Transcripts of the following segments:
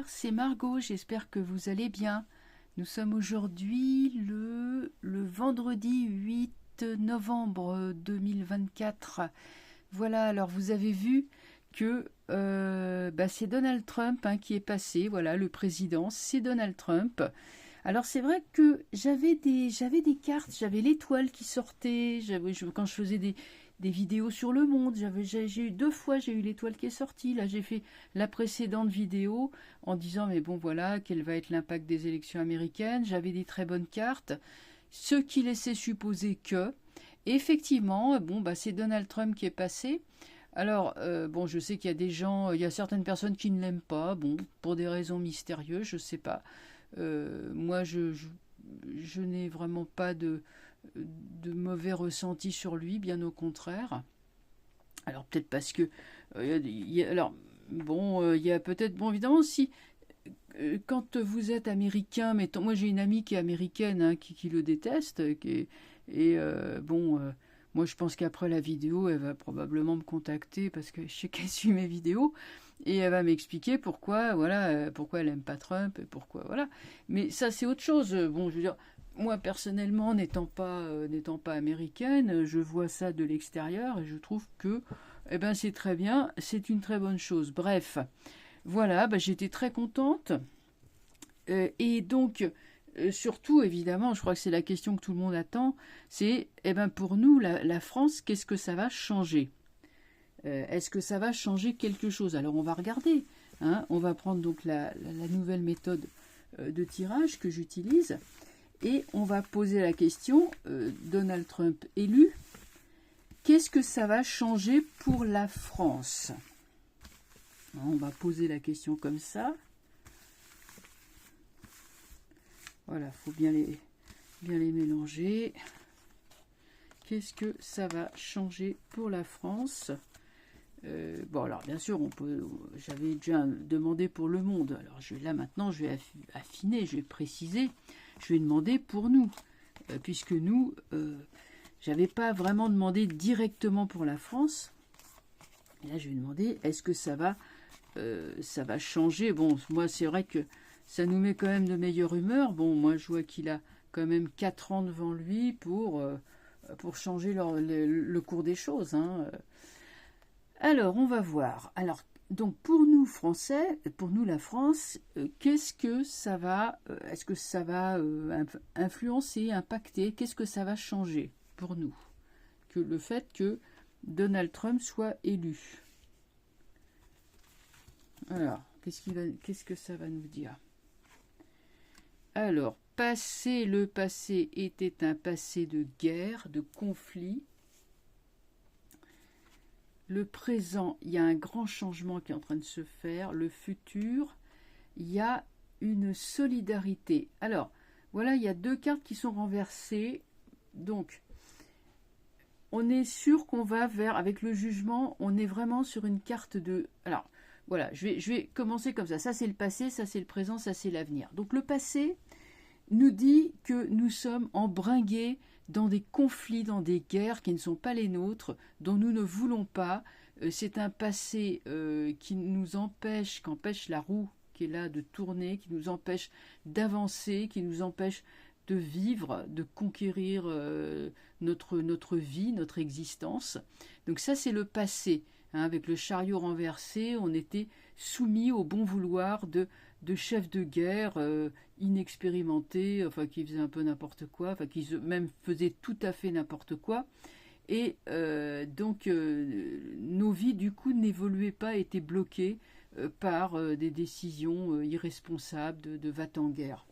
Bonsoir, c'est Margot, j'espère que vous allez bien. Nous sommes aujourd'hui le vendredi 8 novembre 2024. Voilà, alors vous avez vu que c'est Donald Trump qui est passé, voilà, le président, c'est Donald Trump. Alors c'est vrai que j'avais des cartes, j'avais l'étoile qui sortait, quand je faisais des vidéos sur le monde, j'ai eu 2 fois, j'ai eu l'étoile qui est sortie. Là j'ai fait la précédente vidéo en disant mais bon voilà, quel va être l'impact des élections américaines. J'avais des très bonnes cartes, ce qui laissait supposer que, effectivement, c'est Donald Trump qui est passé. Alors, je sais qu'il y a des gens, il y a certaines personnes qui ne l'aiment pas, pour des raisons mystérieuses, je sais pas. Moi, je n'ai vraiment pas de mauvais ressenti sur lui, bien au contraire. Alors, peut-être parce que... il y a peut-être... Bon, évidemment, si... quand vous êtes américain, moi j'ai une amie qui est américaine, qui le déteste, moi je pense qu'après la vidéo, elle va probablement me contacter parce que je sais qu'elle suit mes vidéos et elle va m'expliquer pourquoi elle aime pas Trump et pourquoi, voilà. Mais ça c'est autre chose. Je veux dire, moi personnellement n'étant pas américaine, je vois ça de l'extérieur et je trouve que, c'est très bien, c'est une très bonne chose. Bref. Voilà, j'étais très contente. Et donc, surtout, évidemment, je crois que c'est la question que tout le monde attend, c'est, pour nous, la France, qu'est-ce que ça va changer? Est-ce que ça va changer quelque chose? Alors, on va regarder. On va prendre donc la nouvelle méthode de tirage que j'utilise. Et on va poser la question, Donald Trump élu, qu'est-ce que ça va changer pour la France? On va poser la question comme ça. Voilà, il faut bien les mélanger. Qu'est-ce que ça va changer pour la France? Alors bien sûr, j'avais déjà demandé pour le monde. Alors maintenant, je vais affiner, je vais préciser. Je vais demander pour nous. Puisque nous, j'avais pas vraiment demandé directement pour la France. Et là, je vais demander, est-ce que ça va changer? Moi, c'est vrai que ça nous met quand même de meilleure humeur. Moi, je vois qu'il a quand même 4 ans devant lui pour changer le cours des choses. Alors, on va voir. Alors, donc, pour nous, Français, pour nous, la France, qu'est-ce que ça va... est-ce que ça va influencer, impacter? Qu'est-ce que ça va changer pour nous? Que le fait que Donald Trump soit élu. Alors, qu'est-ce que ça va nous dire? Alors, le passé était un passé de guerre, de conflit. Le présent, il y a un grand changement qui est en train de se faire. Le futur, il y a une solidarité. Alors, voilà, il y a 2 cartes qui sont renversées. Donc, on est sûr qu'on va avec le jugement, on est vraiment sur une carte de... Alors, voilà, je vais commencer comme ça. Ça, c'est le passé, ça, c'est le présent, ça, c'est l'avenir. Donc, le passé nous dit que nous sommes embringués dans des conflits, dans des guerres qui ne sont pas les nôtres, dont nous ne voulons pas. C'est un passé qui empêche la roue qui est là de tourner, qui nous empêche d'avancer, qui nous empêche de vivre, de conquérir notre vie, notre existence. Donc ça, c'est le passé. Avec le chariot renversé, on était soumis au bon vouloir de chefs de guerre inexpérimentés, qui faisaient un peu n'importe quoi, qui même faisaient tout à fait n'importe quoi. Et donc, nos vies, du coup, n'évoluaient pas, étaient bloquées par des décisions irresponsables de va-t-en-guerre.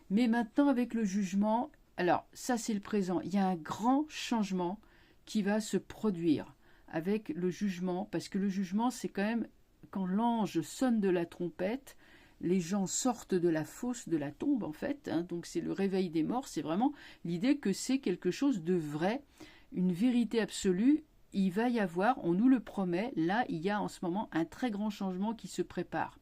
Mais maintenant, avec le jugement, alors ça c'est le présent, il y a un grand changement qui va se produire avec le jugement, parce que le jugement, c'est quand même quand l'ange sonne de la trompette, les gens sortent de la fosse, de la tombe en fait, donc c'est le réveil des morts, c'est vraiment l'idée que c'est quelque chose de vrai, une vérité absolue. Il va y avoir, on nous le promet, là il y a en ce moment un très grand changement qui se prépare.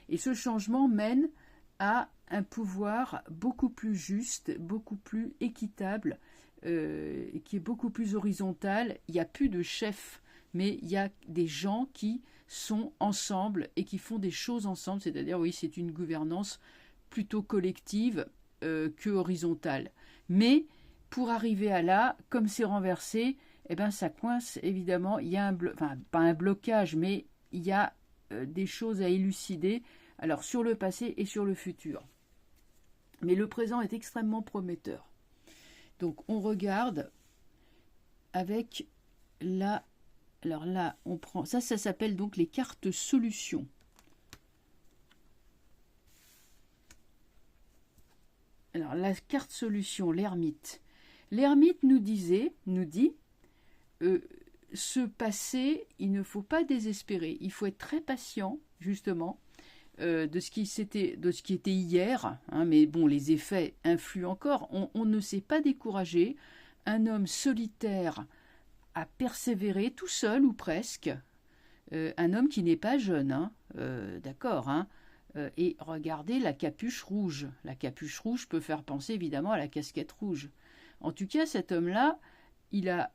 Et ce changement mène à un pouvoir beaucoup plus juste, beaucoup plus équitable, qui est beaucoup plus horizontal. Il n'y a plus de chefs, mais il y a des gens qui sont ensemble et qui font des choses ensemble, c'est-à-dire, oui, c'est une gouvernance plutôt collective que horizontale. Mais pour arriver à là, comme c'est renversé, eh ben, ça coince, évidemment, il y a enfin, pas un blocage, mais il y a des choses à élucider, alors sur le passé et sur le futur. Mais le présent est extrêmement prometteur. Donc on regarde avec la... Alors là, on prend... Ça s'appelle donc les cartes solutions. Alors la carte solution, l'ermite. L'ermite nous dit, ce passé, il ne faut pas désespérer. Il faut être très patient, justement, de ce qui était hier, hein, mais bon, les effets influent encore. On ne s'est pas découragé. Un homme solitaire a persévéré, tout seul ou presque. Un homme qui n'est pas jeune, hein, d'accord, hein, et regardez la capuche rouge. La capuche rouge peut faire penser évidemment à la casquette rouge. En tout cas, cet homme-là, il a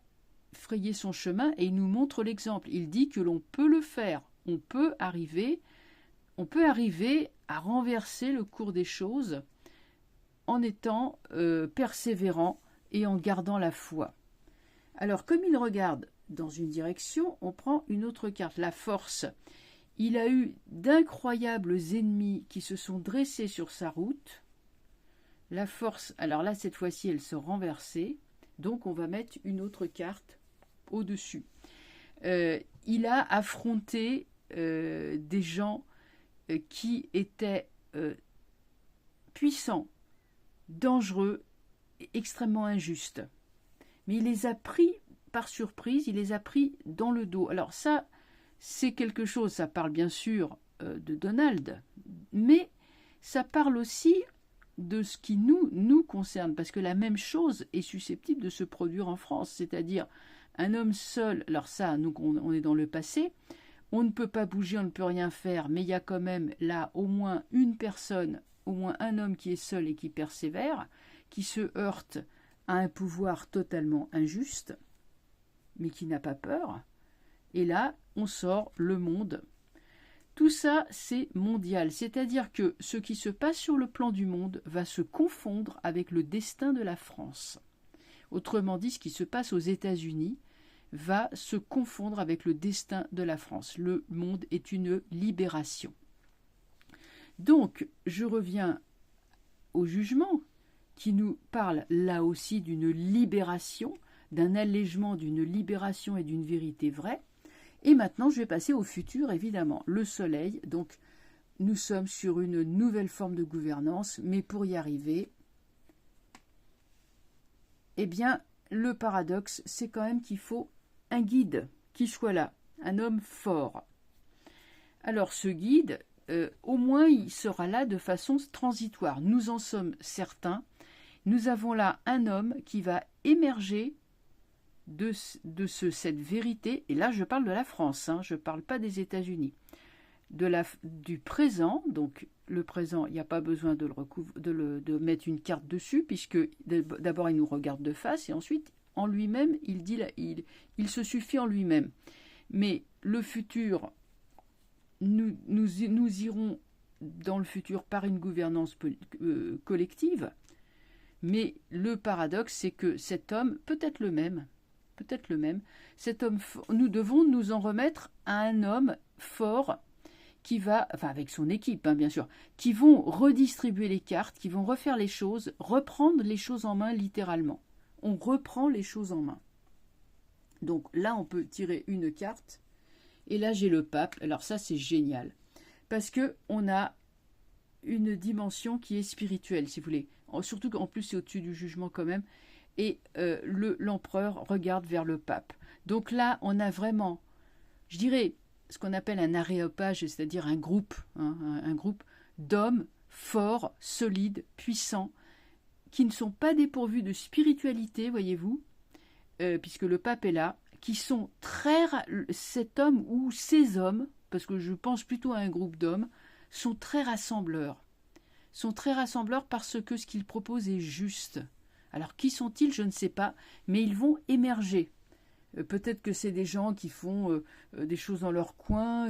frayé son chemin et il nous montre l'exemple. Il dit que l'on peut le faire. On peut arriver à renverser le cours des choses en étant persévérant et en gardant la foi. Alors, comme il regarde dans une direction, on prend une autre carte, la force. Il a eu d'incroyables ennemis qui se sont dressés sur sa route. La force, alors là, cette fois-ci, elle se renversait. Donc, on va mettre une autre carte au-dessus. Il a affronté des gens qui étaient puissants, dangereux, extrêmement injustes. Mais il les a pris par surprise, il les a pris dans le dos. Alors ça, c'est quelque chose, ça parle bien sûr de Donald, mais ça parle aussi de ce qui nous concerne, parce que la même chose est susceptible de se produire en France, c'est-à-dire un homme seul, alors ça, nous, on est dans le passé, on ne peut pas bouger, on ne peut rien faire, mais il y a quand même là au moins une personne, au moins un homme qui est seul et qui persévère, qui se heurte à un pouvoir totalement injuste, mais qui n'a pas peur. Et là, on sort le monde. Tout ça, c'est mondial, c'est-à-dire que ce qui se passe sur le plan du monde va se confondre avec le destin de la France. Autrement dit, ce qui se passe aux États-Unis va se confondre avec le destin de la France. Le monde est une libération. Donc, je reviens au jugement qui nous parle là aussi d'une libération, d'un allègement, d'une libération et d'une vérité vraie. Et maintenant, je vais passer au futur, évidemment. Le soleil, donc nous sommes sur une nouvelle forme de gouvernance, mais pour y arriver, eh bien, le paradoxe, c'est quand même qu'il faut un guide qui soit là, un homme fort. Alors ce guide, au moins il sera là de façon transitoire. Nous en sommes certains. Nous avons là un homme qui va émerger de cette vérité, et là je parle de la France, hein, je ne parle pas des États-Unis, du présent. Donc le présent, il n'y a pas besoin de mettre une carte dessus, puisque d'abord il nous regarde de face, et ensuite en lui-même, il se suffit en lui-même. Mais le futur, nous irons dans le futur par une gouvernance collective, mais le paradoxe, c'est que cet homme, peut-être le même, cet homme, nous devons nous en remettre à un homme fort qui va, enfin avec son équipe, hein, bien sûr, qui vont redistribuer les cartes, qui vont refaire les choses, reprendre les choses en main littéralement. On reprend les choses en main. Donc là, on peut tirer une carte, et là j'ai le pape. Alors ça, c'est génial, parce que on a une dimension qui est spirituelle, si vous voulez. Surtout qu'en plus, c'est au-dessus du jugement quand même. Et l'empereur regarde vers le pape. Donc là, on a vraiment, je dirais, ce qu'on appelle un aréopage, c'est-à-dire un groupe, hein, un groupe d'hommes forts, solides, puissants, qui ne sont pas dépourvus de spiritualité, voyez-vous, puisque le pape est là, qui sont cet homme ou ces hommes, parce que je pense plutôt à un groupe d'hommes, sont très rassembleurs. Parce que ce qu'ils proposent est juste. Alors qui sont-ils? Je ne sais pas, mais ils vont émerger Peut-être que c'est des gens qui font des choses dans leur coin,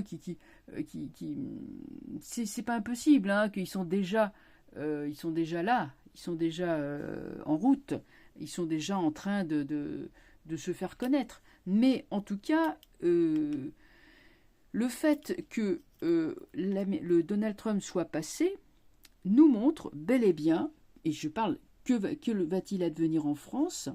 c'est pas impossible, hein, qu'ils sont déjà, là, ils sont déjà en route, ils sont déjà en train de se faire connaître. Mais en tout cas, le fait que le Donald Trump soit passé nous montre bel et bien, et je parle, que va-t-il advenir en France?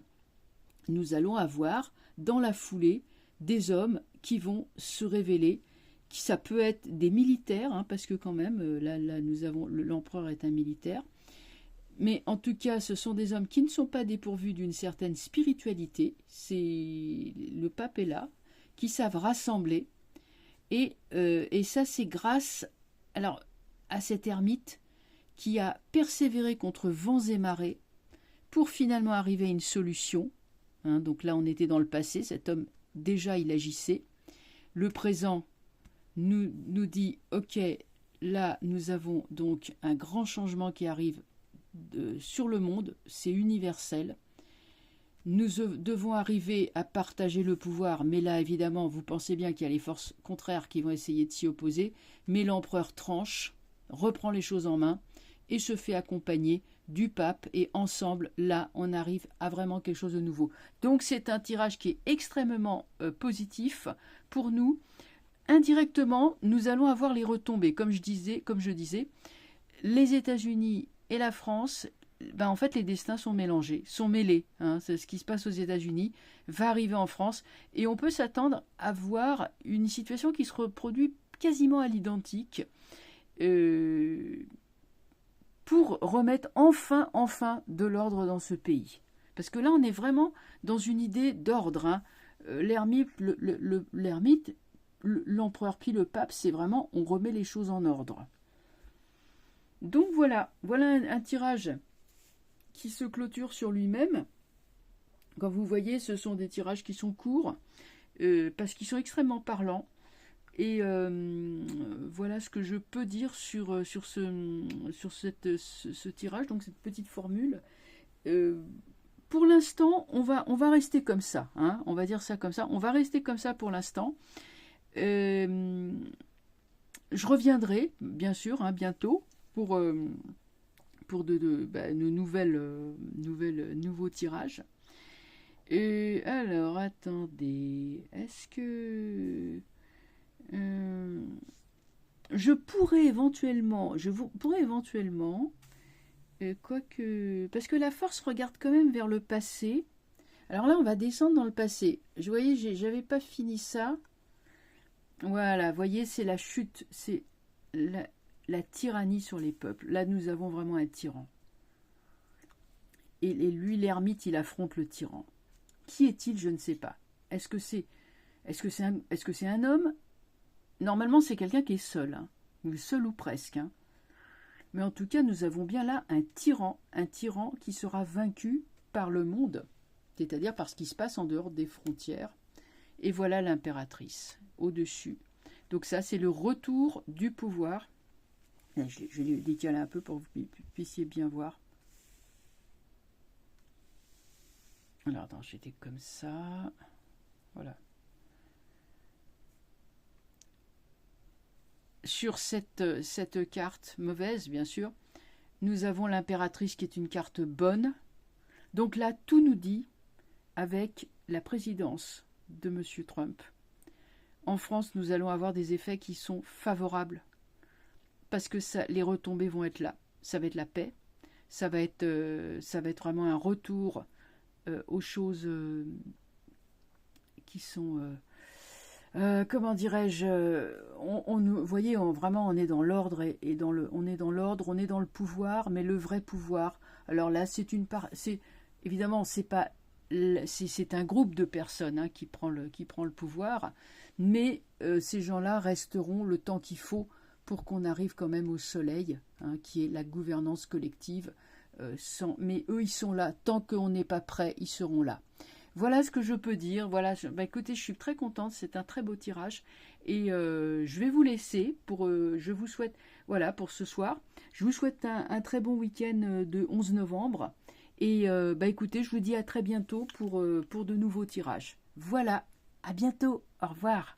Nous allons avoir dans la foulée des hommes qui vont se révéler, ça peut être des militaires, hein, parce que quand même, là nous avons, l'empereur est un militaire, mais en tout cas, ce sont des hommes qui ne sont pas dépourvus d'une certaine spiritualité, le pape est là, qui savent rassembler, et ça c'est grâce à cet ermite qui a persévéré contre vents et marées pour finalement arriver à une solution. Hein, donc là, on était dans le passé, cet homme, déjà, il agissait. Le présent nous dit, ok, là, nous avons donc un grand changement qui arrive sur le monde, c'est universel. Nous devons arriver à partager le pouvoir, mais là, évidemment, vous pensez bien qu'il y a les forces contraires qui vont essayer de s'y opposer, mais l'empereur tranche, reprend les choses en main et se fait accompagner du pape, et ensemble, là, on arrive à vraiment quelque chose de nouveau. Donc c'est un tirage qui est extrêmement positif pour nous. Indirectement, nous allons avoir les retombées. Comme je disais, les États-Unis et la France, en fait, les destins sont mélangés, sont mêlés. Hein. C'est ce qui se passe aux États-Unis va arriver en France, et on peut s'attendre à voir une situation qui se reproduit quasiment à l'identique. Pour remettre enfin de l'ordre dans ce pays. Parce que là, on est vraiment dans une idée d'ordre. Hein. L'ermite, l'empereur puis le pape, c'est vraiment, on remet les choses en ordre. Donc voilà un tirage qui se clôture sur lui-même. Quand vous voyez, ce sont des tirages qui sont courts, parce qu'ils sont extrêmement parlants. Et voilà ce que je peux dire sur ce tirage, donc cette petite formule. Pour l'instant, on va rester comme ça. Hein, on va dire ça comme ça. On va rester comme ça pour l'instant. Je reviendrai, bien sûr, hein, bientôt, pour nouveaux tirages. Et alors, attendez. Est-ce que... je pourrais éventuellement, quoique, parce que la force regarde quand même vers le passé. Alors là, on va descendre dans le passé. Je voyais, j'avais pas fini ça. Voilà, voyez, c'est la chute, c'est la tyrannie sur les peuples. Là, nous avons vraiment un tyran. Et lui, l'ermite, il affronte le tyran. Qui est-il? Je ne sais pas. Est-ce que c'est un homme? Normalement, c'est quelqu'un qui est seul, hein, ou seul ou presque. Hein. Mais en tout cas, nous avons bien là un tyran qui sera vaincu par le monde, c'est-à-dire par ce qui se passe en dehors des frontières. Et voilà l'impératrice, au-dessus. Donc ça, c'est le retour du pouvoir. Je vais le décaler un peu pour que vous puissiez bien voir. Alors, attends, j'étais comme ça. Voilà. Sur cette carte mauvaise, bien sûr, nous avons l'impératrice qui est une carte bonne. Donc là, tout nous dit, avec la présidence de M. Trump, en France, nous allons avoir des effets qui sont favorables. Parce que les retombées vont être là. Ça va être la paix. Ça va être vraiment un retour aux choses qui sont... comment dirais-je, vous voyez, vraiment on est dans l'ordre on est dans l'ordre, on est dans le pouvoir, mais le vrai pouvoir. Alors là, évidemment, c'est un groupe de personnes, hein, qui prend le pouvoir, mais ces gens-là resteront le temps qu'il faut pour qu'on arrive quand même au soleil, hein, qui est la gouvernance collective. Mais eux, ils sont là. Tant qu'on n'est pas prêt, ils seront là. Voilà ce que je peux dire. Voilà, écoutez, je suis très contente. C'est un très beau tirage. Et je vais vous laisser. Je vous souhaite, voilà, pour ce soir. Je vous souhaite un très bon week-end de 11 novembre. Et écoutez, je vous dis à très bientôt pour de nouveaux tirages. Voilà, à bientôt, au revoir.